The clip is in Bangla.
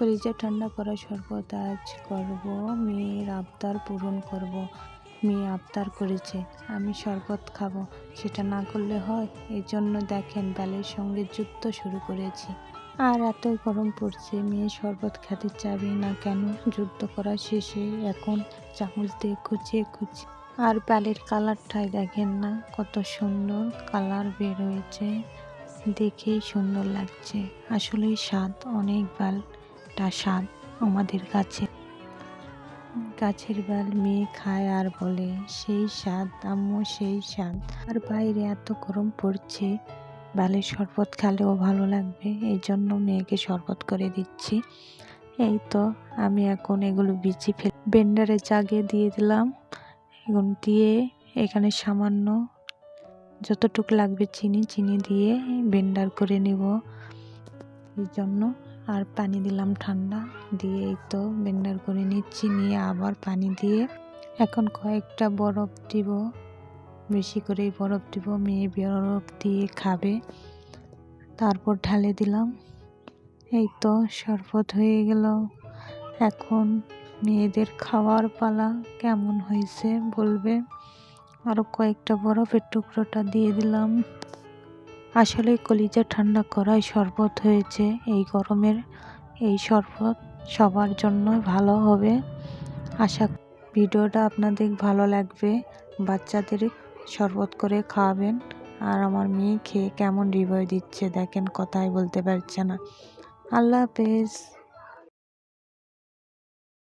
কলিজা ঠান্ডা করা শরবত আজ করব। মেয়ের আবদার পূরণ করব। মেয়ে আবদার করেছে আমি শরবত খাবো, সেটা না করলে হয়? এই জন্য দেখেন বেলের সঙ্গে যুদ্ধ শুরু করেছি। আর এত গরম পড়ছে, মেয়ে শরবত খেতে চাবে না কেন? যুদ্ধ করা শেষে এখন চামচ দিয়ে খুঁচিয়ে খুঁচিয়ে। আর বেলের কালারটাই দেখেন না, কত সুন্দর কালার বের হয়েছে, দেখেই সুন্দর লাগছে। আসলেই স্বাদ অনেক, বেলটা স্বাদ আমাদের গাছের বেল মেয়ে খায় আর বলে সেই স্বাদ আম্মু, সেই স্বাদ। আর বাইরে এত গরম পড়ছে, বেলের শরবত খেলেও ভালো লাগবে, এই জন্য মেয়েকে শরবত করে দিচ্ছি। এই তো আমি এখন এগুলো বিচি ফেলে ব্লেন্ডারে জাগে দিয়ে দিলাম। এখন দিয়ে এখানে সামান্য যতটুকু লাগবে চিনি দিয়ে ব্লেন্ডার করে নিব এই জন্য। আর পানি দিলাম ঠান্ডা, দিয়ে এই তো ব্লেন্ডার করে নিচ্ছি। নিয়ে আবার পানি দিয়ে এখন কয়েকটা বরফ দিব, বেশি করে বরফ দিব, মেয়ে বরফ দিয়ে খাবে। তারপর ঢালে দিলাম। এই তো শরবত হয়ে গেল। এখন মেয়েদের খাওয়ার পালা। কেমন হয়েছে বলবে। আরও কয়েকটা বরফের টুকরোটা দিয়ে দিলাম। আসলে কলিজা ঠান্ডা করাই শরবত হয়েছে। এই গরমের এই শরবত সবার জন্যই ভালো হবে। আশা ভিডিওটা আপনাদের ভালো লাগবে। বাচ্চাদের শরবত করে খাওয়াবেন। আর আমার মেয়ে খেয়ে কেমন রিভিউ দিচ্ছে দেখেন, কথাই বলতে পারছে না। আল্লাহ হাফেজ।